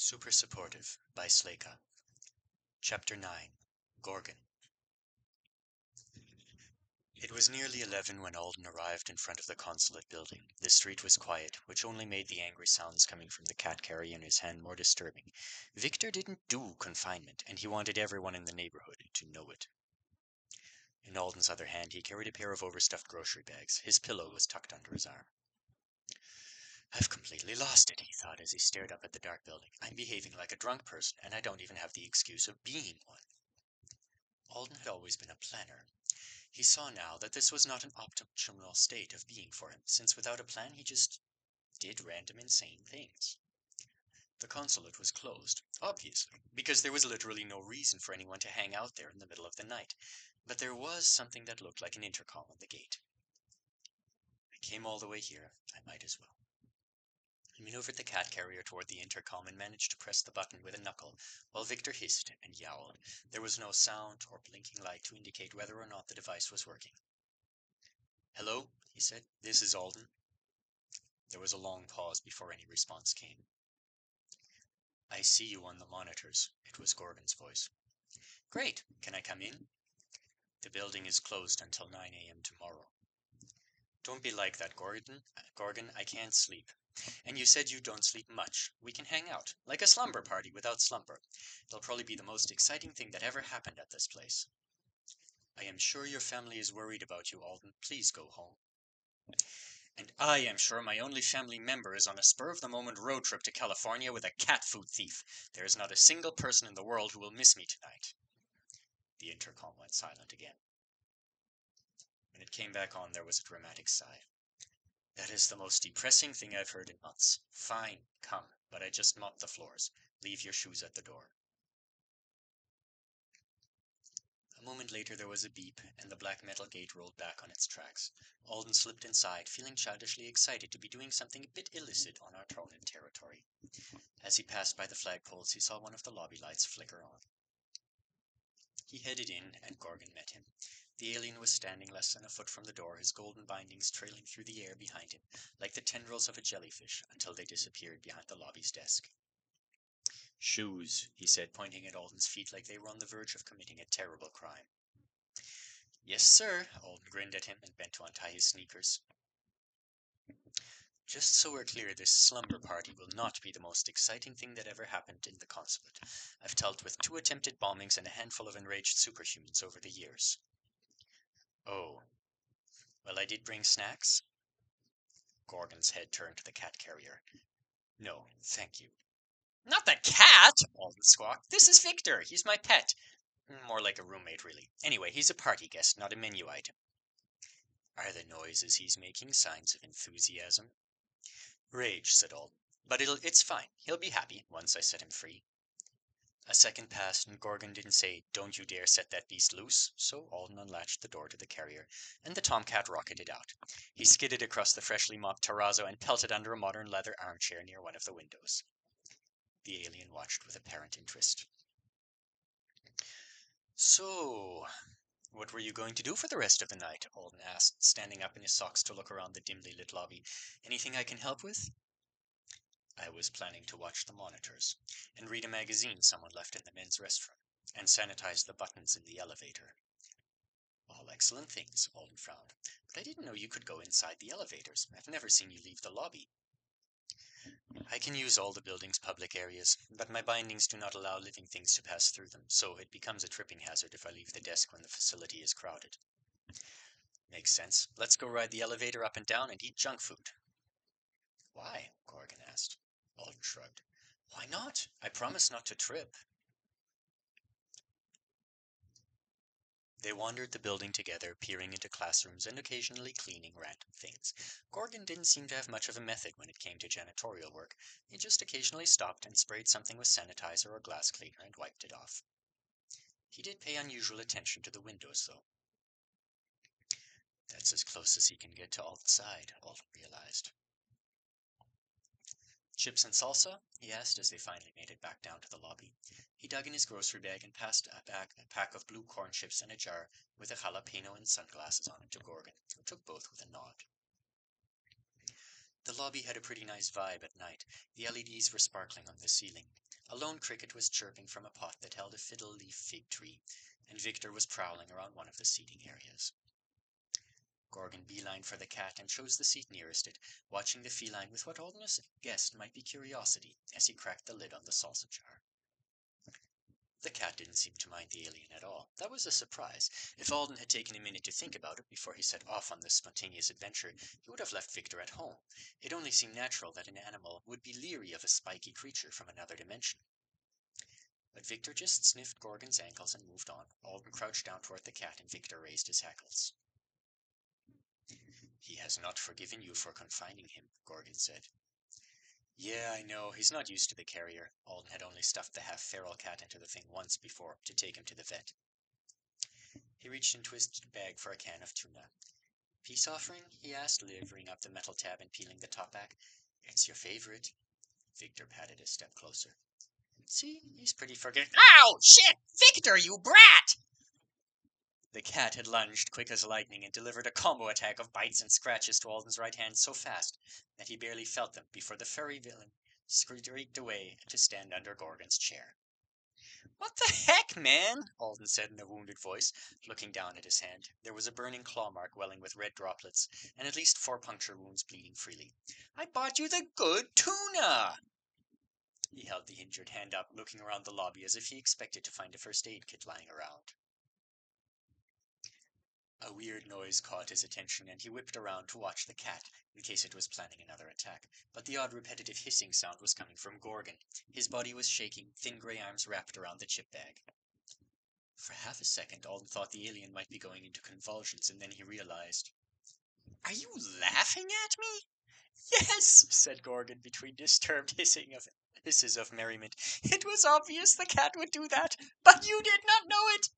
Super Supportive by Slaka. Chapter 9. Gorgon. It was nearly 11 when Alden arrived in front of the consulate building. The street was quiet, which only made the angry sounds coming from the cat carrier in his hand more disturbing. Victor didn't do confinement, and he wanted everyone in the neighborhood to know it. In Alden's other hand, he carried a pair of overstuffed grocery bags. His pillow was tucked under his arm. I've completely lost it, he thought as he stared up at the dark building. I'm behaving like a drunk person, and I don't even have the excuse of being one. Alden had always been a planner. He saw now that this was not an optimal state of being for him, since without a plan he just did random insane things. The consulate was closed, obviously, because there was literally no reason for anyone to hang out there in the middle of the night, but there was something that looked like an intercom on the gate. I came all the way here, I might as well. He maneuvered the cat carrier toward the intercom and managed to press the button with a knuckle, while Victor hissed and yowled. There was no sound or blinking light to indicate whether or not the device was working. Hello, he said. This is Alden. There was a long pause before any response came. I see you on the monitors. It was Gorgon's voice. Great. Can I come in? The building is closed until 9 a.m. tomorrow. Don't be like that, Gorgon, I can't sleep. And you said you don't sleep much. We can hang out, like a slumber party without slumber. It'll probably be the most exciting thing that ever happened at this place. I am sure your family is worried about you, Alden. Please go home. And I am sure my only family member is on a spur-of-the-moment road trip to California with a cat food thief. There is not a single person in the world who will miss me tonight. The intercom went silent again. When it came back on, there was a dramatic sigh. That is the most depressing thing I've heard in months. Fine, come, but I just mopped the floors. Leave your shoes at the door. A moment later there was a beep, and the black metal gate rolled back on its tracks. Alden slipped inside, feeling childishly excited to be doing something a bit illicit on Artonan territory. As he passed by the flagpoles, he saw one of the lobby lights flicker on. He headed in, and Gorgon met him. The alien was standing less than a foot from the door, his golden bindings trailing through the air behind him, like the tendrils of a jellyfish, until they disappeared behind the lobby's desk. Shoes, he said, pointing at Alden's feet like they were on the verge of committing a terrible crime. Yes, sir, Alden grinned at him and bent to untie his sneakers. Just so we're clear, this slumber party will not be the most exciting thing that ever happened in the consulate. I've dealt with 2 attempted bombings and a handful of enraged superhumans over the years. Oh. Well, I did bring snacks. Gorgon's head turned to the cat carrier. No, thank you. Not the cat, Alden squawked. This is Victor. He's my pet. More like a roommate, really. Anyway, he's a party guest, not a menu item. Are the noises he's making signs of enthusiasm? Rage, said Alden. But it's fine. He'll be happy once I set him free. A second passed, and Gorgon didn't say, Don't you dare set that beast loose, so Alden unlatched the door to the carrier, and the tomcat rocketed out. He skidded across the freshly mopped terrazzo and pelted under a modern leather armchair near one of the windows. The alien watched with apparent interest. So, what were you going to do for the rest of the night? Alden asked, standing up in his socks to look around the dimly lit lobby. Anything I can help with? I was planning to watch the monitors, and read a magazine someone left in the men's restroom, and sanitize the buttons in the elevator. All excellent things, Alden frowned, but I didn't know you could go inside the elevators. I've never seen you leave the lobby. I can use all the building's public areas, but my bindings do not allow living things to pass through them, so it becomes a tripping hazard if I leave the desk when the facility is crowded. Makes sense. Let's go ride the elevator up and down and eat junk food. Why? Gorgon asked. Alden shrugged. Why not? I promise not to trip. They wandered the building together, peering into classrooms and occasionally cleaning random things. Gorgon didn't seem to have much of a method when it came to janitorial work. He just occasionally stopped and sprayed something with sanitizer or glass cleaner and wiped it off. He did pay unusual attention to the windows, though. That's as close as he can get to outside, Alden realized. Chips and salsa? He asked as they finally made it back down to the lobby. He dug in his grocery bag and passed a pack of blue corn chips and a jar with a jalapeno and sunglasses on it to Gorgon, who took both with a nod. The lobby had a pretty nice vibe at night. The LEDs were sparkling on the ceiling. A lone cricket was chirping from a pot that held a fiddle-leaf fig tree, and Victor was prowling around one of the seating areas. Gorgon beelined for the cat and chose the seat nearest it, watching the feline with what Alden guessed might be curiosity as he cracked the lid on the salsa jar. The cat didn't seem to mind the alien at all. That was a surprise. If Alden had taken a minute to think about it before he set off on this spontaneous adventure, he would have left Victor at home. It only seemed natural that an animal would be leery of a spiky creature from another dimension. But Victor just sniffed Gorgon's ankles and moved on. Alden crouched down toward the cat and Victor raised his hackles. He has not forgiven you for confining him, Gorgon said. Yeah, I know. He's not used to the carrier. Alden had only stuffed the half-feral cat into the thing once before to take him to the vet. He reached into his bag for a can of tuna. Peace offering? He asked, levering up the metal tab and peeling the top back. It's your favorite. Victor patted a step closer. See, he's pretty forgiving. Ow! Shit! Victor, you brat! The cat had lunged quick as lightning and delivered a combo attack of bites and scratches to Alden's right hand so fast that he barely felt them before the furry villain streaked away to stand under Gorgon's chair. What the heck, man? Alden said in a wounded voice, looking down at his hand. There was a burning claw mark welling with red droplets, and at least 4 puncture wounds bleeding freely. I bought you the good tuna! He held the injured hand up, looking around the lobby as if he expected to find a first aid kit lying around. A weird noise caught his attention, and he whipped around to watch the cat, in case it was planning another attack. But the odd repetitive hissing sound was coming from Gorgon. His body was shaking, thin gray arms wrapped around the chip bag. For half a second, Alden thought the alien might be going into convulsions, and then he realized. Are you laughing at me? Yes, said Gorgon between disturbed hisses of merriment. It was obvious the cat would do that, but you did not know it.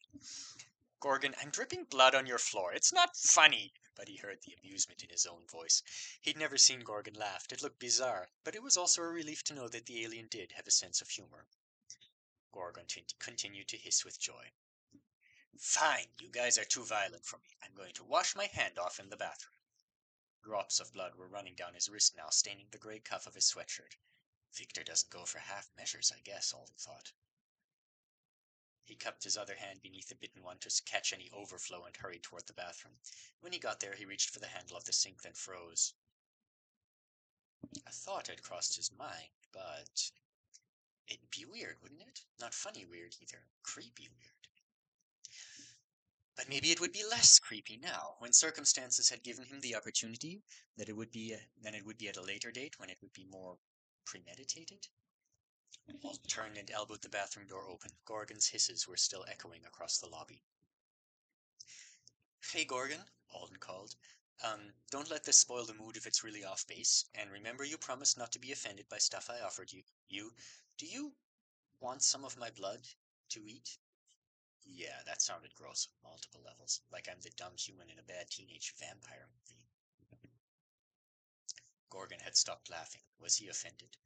Gorgon, I'm dripping blood on your floor. It's not funny. But he heard the amusement in his own voice. He'd never seen Gorgon laugh. It looked bizarre, but it was also a relief to know that the alien did have a sense of humor. Gorgon continued to hiss with joy. Fine, you guys are too violent for me. I'm going to wash my hand off in the bathroom. Drops of blood were running down his wrist now, staining the gray cuff of his sweatshirt. Victor doesn't go for half measures, I guess, Alden thought. He cupped his other hand beneath the bitten one to catch any overflow and hurried toward the bathroom. When he got there, he reached for the handle of the sink, then froze. A thought had crossed his mind, but it'd be weird, wouldn't it? Not funny weird either. Creepy weird. But maybe it would be less creepy now, when circumstances had given him the opportunity, than it would be at a later date, when it would be more premeditated. Alden turned and elbowed the bathroom door open. Gorgon's hisses were still echoing across the lobby. Hey, Gorgon, Alden called. Don't let this spoil the mood if it's really off base. And remember you promised not to be offended by stuff I offered you. Do you want some of my blood to eat? Yeah, that sounded gross on multiple levels. Like I'm the dumb human in a bad teenage vampire movie. Gorgon had stopped laughing. Was he offended?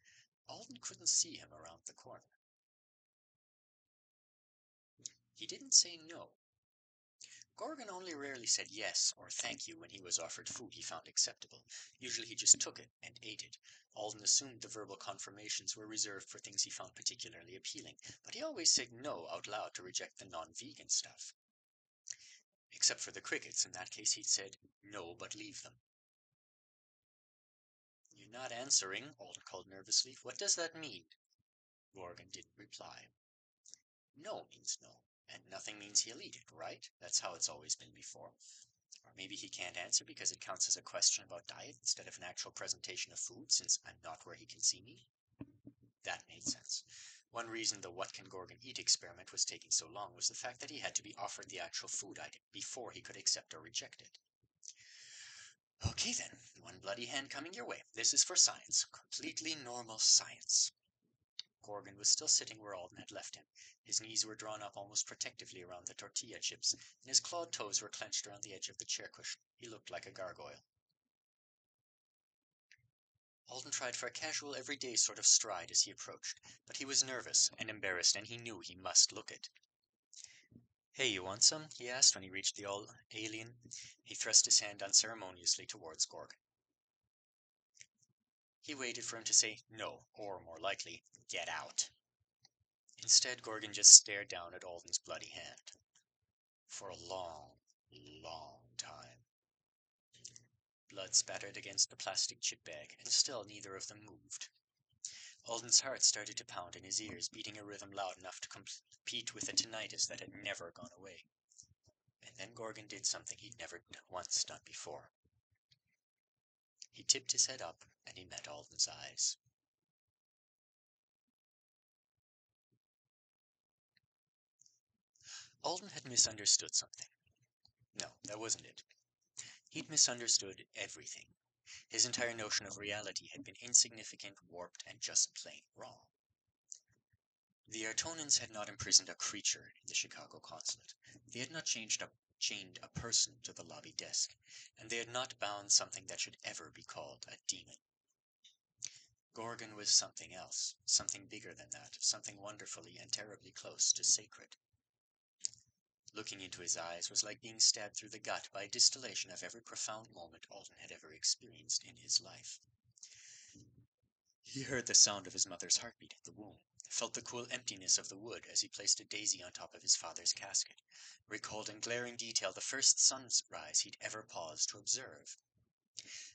Alden couldn't see him around the corner. He didn't say no. Gorgon only rarely said yes or thank you when he was offered food he found acceptable. Usually he just took it and ate it. Alden assumed the verbal confirmations were reserved for things he found particularly appealing, but he always said no out loud to reject the non-vegan stuff. Except for the crickets, in that case he'd said, no, but leave them. You're not answering, Alden called nervously. What does that mean? Gorgon didn't reply. No means no, and nothing means he'll eat it, right? That's how it's always been before. Or maybe he can't answer because it counts as a question about diet instead of an actual presentation of food, since I'm not where he can see me. That made sense. One reason the What Can Gorgon Eat experiment was taking so long was the fact that he had to be offered the actual food item before he could accept or reject it. Okay then, one bloody hand coming your way. This is for science. Completely normal science. Gorgon was still sitting where Alden had left him. His knees were drawn up almost protectively around the tortilla chips, and his clawed toes were clenched around the edge of the chair cushion. He looked like a gargoyle. Alden tried for a casual, everyday sort of stride as he approached, but he was nervous and embarrassed, and he knew he must look it. Hey, you want some? He asked when he reached the alien. He thrust his hand unceremoniously towards Gorgon. He waited for him to say no, or more likely, get out. Instead, Gorgon just stared down at Alden's bloody hand. For a long, long time. Blood spattered against the plastic chip bag, and still neither of them moved. Alden's heart started to pound in his ears, beating a rhythm loud enough to compete with the tinnitus that had never gone away. And then Gorgon did something he'd never once done before. He tipped his head up, and he met Alden's eyes. Alden had misunderstood something. No, that wasn't it. He'd misunderstood everything. His entire notion of reality had been insignificant, warped, and just plain wrong. The Artonans had not imprisoned a creature in the Chicago consulate. They had not chained a person to the lobby desk, and they had not bound something that should ever be called a demon. Gorgon was something else, something bigger than that, something wonderfully and terribly close to sacred. Looking into his eyes was like being stabbed through the gut by a distillation of every profound moment Alden had ever experienced in his life. He heard the sound of his mother's heartbeat in the womb, felt the cool emptiness of the wood as he placed a daisy on top of his father's casket, recalled in glaring detail the first sunrise he'd ever paused to observe.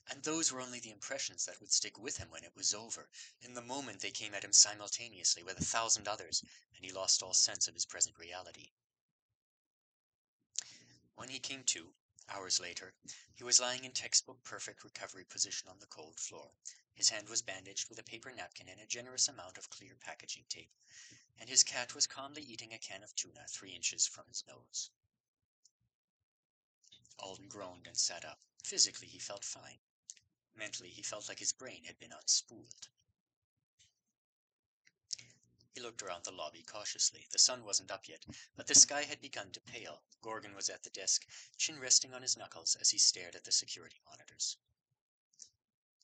And those were only the impressions that would stick with him when it was over. In the moment they came at him simultaneously with 1,000 others, and he lost all sense of his present reality. When he came to, hours later, he was lying in textbook perfect recovery position on the cold floor. His hand was bandaged with a paper napkin and a generous amount of clear packaging tape, and his cat was calmly eating a can of tuna 3 inches from his nose. Alden groaned and sat up. Physically, he felt fine. Mentally, he felt like his brain had been unspooled. He looked around the lobby cautiously. The sun wasn't up yet, but the sky had begun to pale. Gorgon was at the desk, chin resting on his knuckles as he stared at the security monitors.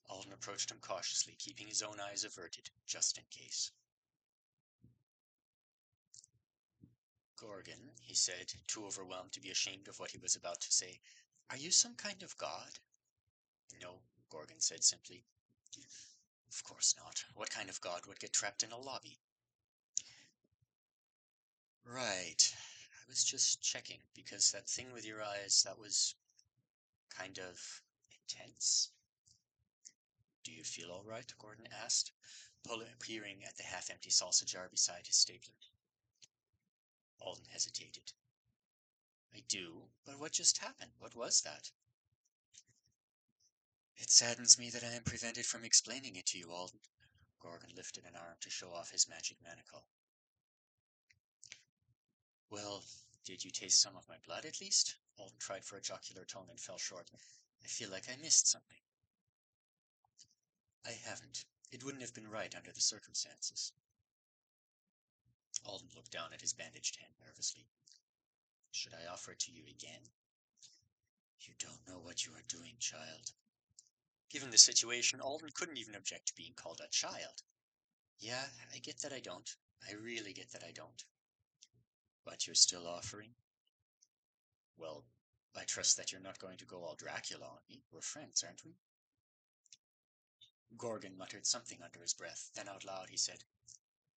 Alden approached him cautiously, keeping his own eyes averted, just in case. Gorgon, he said, too overwhelmed to be ashamed of what he was about to say, are you some kind of god? No, Gorgon said simply. Of course not. What kind of god would get trapped in a lobby? Right. I was just checking, because that thing with your eyes, that was kind of intense. Do you feel all right? Gordon asked, peering at the half-empty salsa jar beside his stapler. Alden hesitated. I do, but what just happened? What was that? It saddens me that I am prevented from explaining it to you, Alden. Gorgon lifted an arm to show off his magic manacle. Well, did you taste some of my blood, at least? Alden tried for a jocular tone and fell short. I feel like I missed something. I haven't. It wouldn't have been right under the circumstances. Alden looked down at his bandaged hand nervously. Should I offer it to you again? You don't know what you are doing, child. Given the situation, Alden couldn't even object to being called a child. Yeah, I get that I don't. I really get that I don't. But you're still offering? Well, I trust that you're not going to go all Dracula on me. We're friends, aren't we? Gorgon muttered something under his breath. Then out loud he said,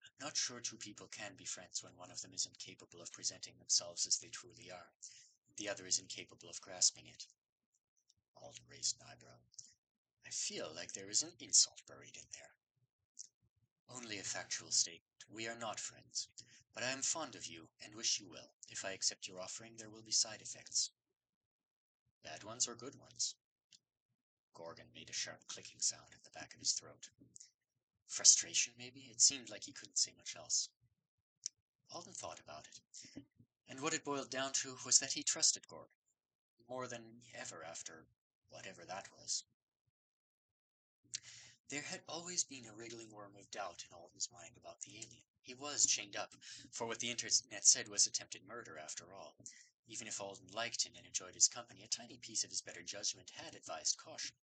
I'm not sure two people can be friends when one of them is incapable of presenting themselves as they truly are. The other is incapable of grasping it. Alden raised an eyebrow. I feel like there is an insult buried in there. Only a factual statement. We are not friends. But I am fond of you, and wish you well. If I accept your offering, there will be side effects. Bad ones or good ones? Gorgon made a sharp clicking sound at the back of his throat. Frustration, maybe? It seemed like he couldn't say much else. Alden thought about it, and what it boiled down to was that he trusted Gorgon, more than ever after whatever that was. There had always been a wriggling worm of doubt in Alden's mind about the alien. He was chained up, for what the internet said was attempted murder after all. Even if Alden liked him and enjoyed his company, a tiny piece of his better judgment had advised caution.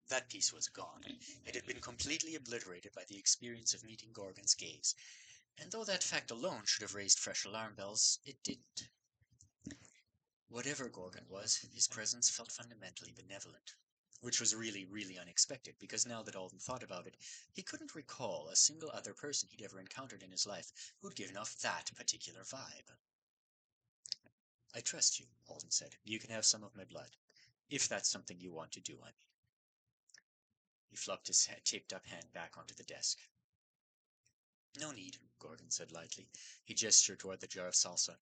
That piece was gone. It had been completely obliterated by the experience of meeting Gorgon's gaze, and though that fact alone should have raised fresh alarm bells, it didn't. Whatever Gorgon was, his presence felt fundamentally benevolent. which was really, really unexpected, because now that Alden thought about it, he couldn't recall a single other person he'd ever encountered in his life who'd given off that particular vibe. I trust you, Alden said. You can have some of my blood. If that's something you want to do, I mean. He flopped his taped-up hand back onto the desk. No need, Gorgon said lightly. He gestured toward the jar of salsa.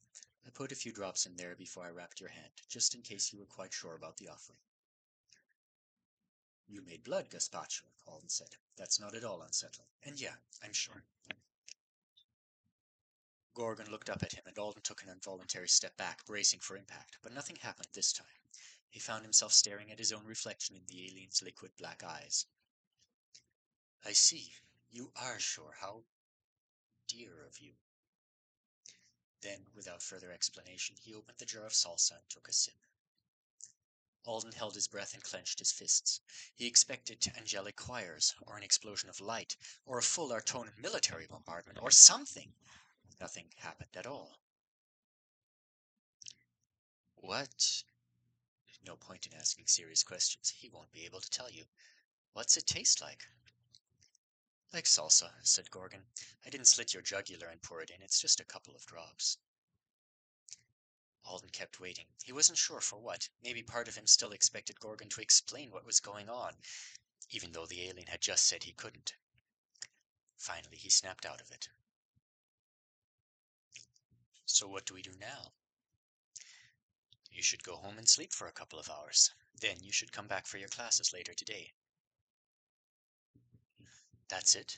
I put a few drops in there before I wrapped your hand, just in case you were quite sure about the offering. You made blood, gazpacho, Alden said. That's not at all unsettling. And yeah, I'm sure. Gorgon looked up at him, and Alden took an involuntary step back, bracing for impact. But nothing happened this time. He found himself staring at his own reflection in the alien's liquid black eyes. I see. You are sure. How dear of you. Then, without further explanation, he opened the jar of salsa and took a sip. Alden held his breath and clenched his fists. He expected angelic choirs, or an explosion of light, or a full Artonan military bombardment, or something. Nothing happened at all. What? No point in asking serious questions. He won't be able to tell you. What's it taste like? Like salsa, said Gorgon. I didn't slit your jugular and pour it in. It's just a couple of drops. Alden kept waiting. He wasn't sure for what. Maybe part of him still expected Gorgon to explain what was going on, even though the alien had just said he couldn't. Finally, he snapped out of it. So what do we do now? You should go home and sleep for a couple of hours. Then you should come back for your classes later today. That's it?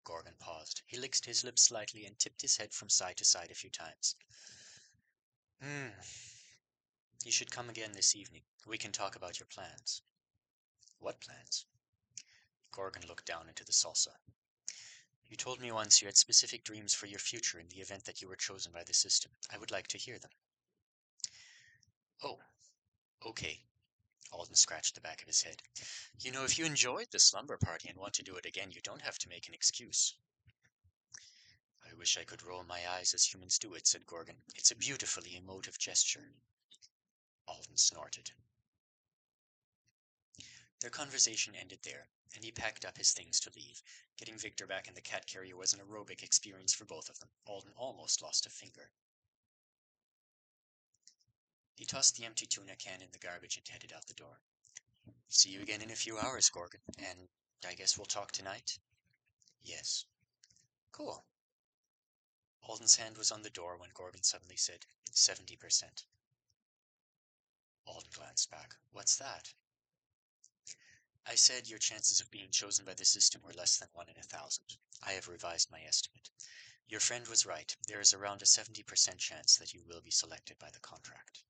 Gorgon paused. He licked his lips slightly and tipped his head from side to side a few times. You should come again this evening. We can talk about your plans. What plans? Gorgon looked down into the salsa. You told me once you had specific dreams for your future in the event that you were chosen by the system. I would like to hear them. Oh, okay. Alden scratched the back of his head. You know, if you enjoyed the slumber party and want to do it again, you don't have to make an excuse. I wish I could roll my eyes as humans do it, said Gorgon. It's a beautifully emotive gesture. Alden snorted. Their conversation ended there, and he packed up his things to leave. Getting Victor back in the cat carrier was an aerobic experience for both of them. Alden almost lost a finger. He tossed the empty tuna can in the garbage and headed out the door. See you again in a few hours, Gorgon, and I guess we'll talk tonight? Yes. Cool. Alden's hand was on the door when Gorgon suddenly said, 70%. Alden glanced back. What's that? I said your chances of being chosen by the system were less than 1 in 1,000. I have revised my estimate. Your friend was right. There is around a 70% chance that you will be selected by the contract.